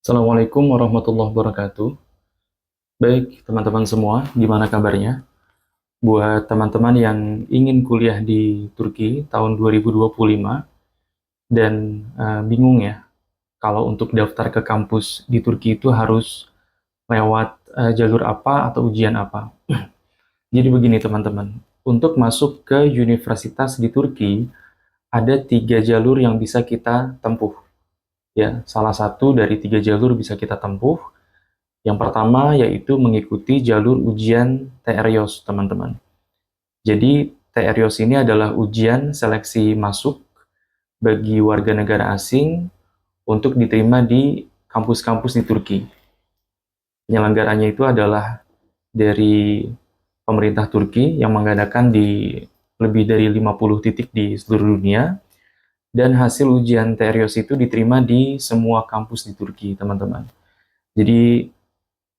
Assalamualaikum warahmatullahi wabarakatuh. Baik, teman-teman semua, gimana kabarnya? Buat teman-teman yang ingin kuliah di Turki tahun 2025 dan bingung ya, kalau untuk daftar ke kampus di Turki itu harus lewat jalur apa atau ujian apa. Jadi begini teman-teman, untuk masuk ke universitas di Turki, ada tiga jalur yang bisa kita tempuh. Ya, salah satu dari tiga jalur bisa kita tempuh. Yang pertama yaitu mengikuti jalur ujian TRIOS, teman-teman. Jadi, TRIOS ini adalah ujian seleksi masuk bagi warga negara asing untuk diterima di kampus-kampus di Turki. Penyelenggaranya itu adalah dari pemerintah Turki yang mengadakan di lebih dari 50 titik di seluruh dunia, dan hasil ujian TRIOS itu diterima di semua kampus di Turki, teman-teman. Jadi,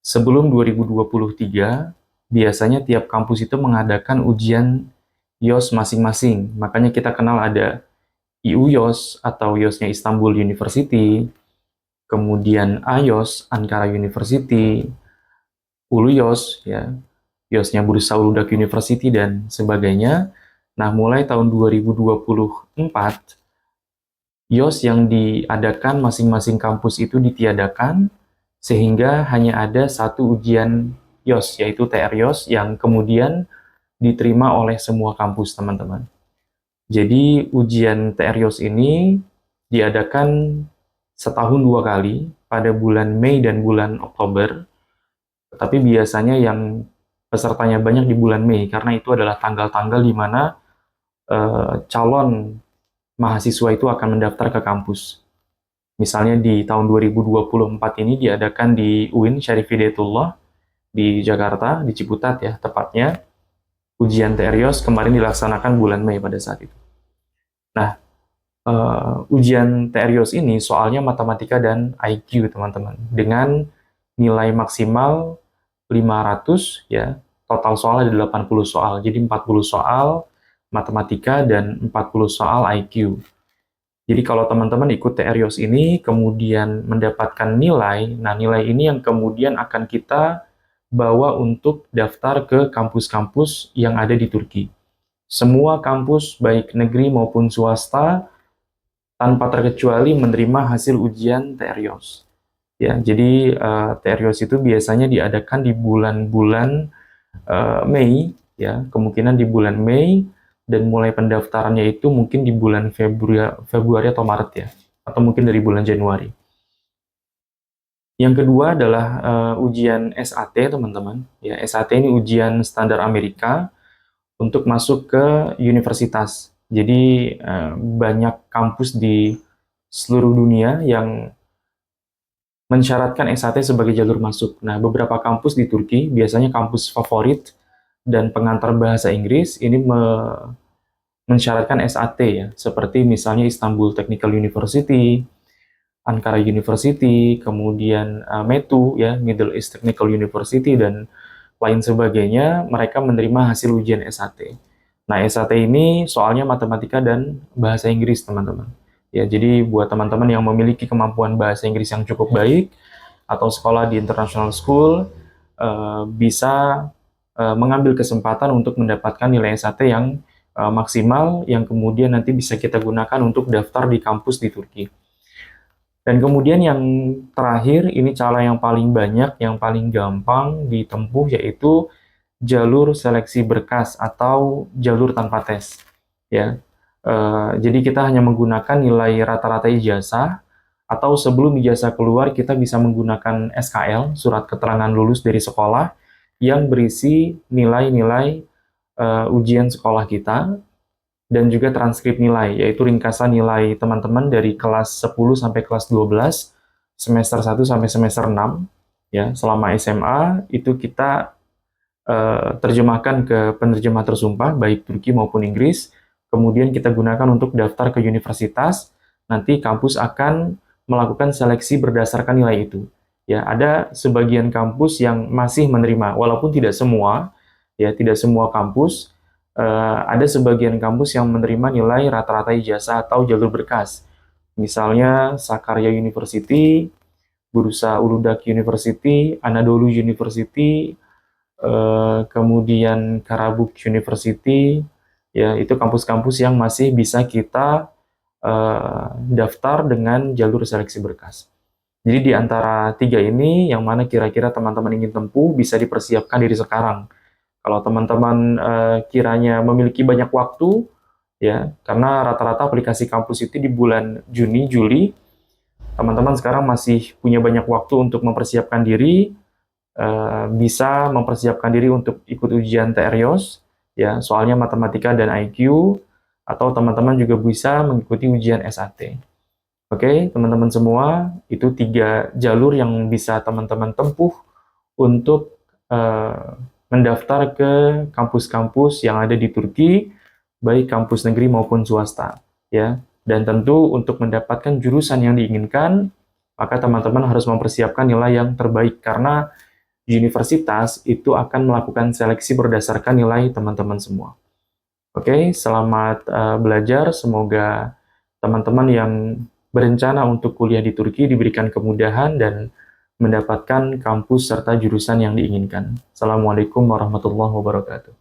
sebelum 2023, biasanya tiap kampus itu mengadakan ujian YOS masing-masing. Makanya kita kenal ada IU-YOS atau YOS-nya Istanbul University, kemudian AYOS Ankara University, ULU-YOS ya, YOS-nya Bursa Uludag University dan sebagainya. Nah, mulai tahun 2024, YOS yang diadakan masing-masing kampus itu ditiadakan sehingga hanya ada satu ujian YOS, yaitu TR YOS, yang kemudian diterima oleh semua kampus, teman-teman. Jadi, ujian TR YOS ini diadakan setahun dua kali, pada bulan Mei dan bulan Oktober, tetapi biasanya yang pesertanya banyak di bulan Mei, karena itu adalah tanggal-tanggal di mana calon mahasiswa itu akan mendaftar ke kampus. Misalnya di tahun 2024 ini diadakan di UIN Syarif Hidayatullah di Jakarta, di Ciputat ya tepatnya. Ujian TRIOS kemarin dilaksanakan bulan Mei pada saat itu. Nah, ujian TRIOS ini soalnya matematika dan IQ, teman-teman. Dengan nilai maksimal 500 ya, total soal ada 80 soal. Jadi 40 soal matematika dan 40 soal IQ. Jadi kalau teman-teman ikut TRIOS ini, kemudian mendapatkan nilai, nah nilai ini yang kemudian akan kita bawa untuk daftar ke kampus-kampus yang ada di Turki. Semua kampus, baik negeri maupun swasta, tanpa terkecuali menerima hasil ujian TRIOS. Ya, jadi TRIOS itu biasanya diadakan di bulan-bulan Mei, ya, kemungkinan di bulan Mei, dan mulai pendaftarannya itu mungkin di bulan Februari atau Maret ya, atau mungkin dari bulan Januari. Yang kedua adalah ujian SAT, teman-teman. Ya, SAT ini ujian standar Amerika untuk masuk ke universitas. Jadi banyak kampus di seluruh dunia yang mensyaratkan SAT sebagai jalur masuk. Nah, beberapa kampus di Turki, biasanya kampus favorit dan pengantar bahasa Inggris, ini mensyaratkan SAT ya, seperti misalnya Istanbul Technical University, Ankara University, kemudian METU ya, Middle East Technical University, dan lain sebagainya, mereka menerima hasil ujian SAT. Nah, SAT ini soalnya matematika dan bahasa Inggris, teman-teman. Ya, jadi buat teman-teman yang memiliki kemampuan bahasa Inggris yang cukup baik atau sekolah di international school, bisa mengambil kesempatan untuk mendapatkan nilai SAT yang maksimal, yang kemudian nanti bisa kita gunakan untuk daftar di kampus di Turki. Dan kemudian yang terakhir, ini cara yang paling banyak, yang paling gampang ditempuh, yaitu jalur seleksi berkas atau jalur tanpa tes. Ya, jadi kita hanya menggunakan nilai rata-rata ijazah, atau sebelum ijazah keluar kita bisa menggunakan SKL, surat keterangan lulus dari sekolah, yang berisi nilai-nilai ujian sekolah kita, dan juga transkrip nilai, yaitu ringkasan nilai teman-teman dari kelas 10 sampai kelas 12, semester 1 sampai semester 6, ya, selama SMA, itu kita terjemahkan ke penerjemah tersumpah, baik Turki maupun Inggris, kemudian kita gunakan untuk daftar ke universitas, nanti kampus akan melakukan seleksi berdasarkan nilai itu. Ya, ada sebagian kampus yang masih menerima, walaupun tidak semua, ya, tidak semua kampus, ada sebagian kampus yang menerima nilai rata-rata ijazah atau jalur berkas. Misalnya Sakarya University, Bursa Uludag University, Anadolu University, kemudian Karabuk University, ya itu kampus-kampus yang masih bisa kita daftar dengan jalur seleksi berkas. Jadi di antara tiga ini, yang mana kira-kira teman-teman ingin tempuh, bisa dipersiapkan dari sekarang. Kalau teman-teman kiranya memiliki banyak waktu, ya, karena rata-rata aplikasi kampus itu di bulan Juni, Juli, teman-teman sekarang masih punya banyak waktu untuk mempersiapkan diri, bisa mempersiapkan diri untuk ikut ujian TRIOS, ya, soalnya matematika dan IQ, atau teman-teman juga bisa mengikuti ujian SAT. Oke, teman-teman semua, itu tiga jalur yang bisa teman-teman tempuh untuk mendaftar ke kampus-kampus yang ada di Turki, baik kampus negeri maupun swasta, ya. Dan tentu untuk mendapatkan jurusan yang diinginkan, maka teman-teman harus mempersiapkan nilai yang terbaik karena universitas itu akan melakukan seleksi berdasarkan nilai teman-teman semua. Oke, selamat belajar. Semoga teman-teman yang berencana untuk kuliah di Turki diberikan kemudahan dan mendapatkan kampus serta jurusan yang diinginkan. Assalamualaikum warahmatullahi wabarakatuh.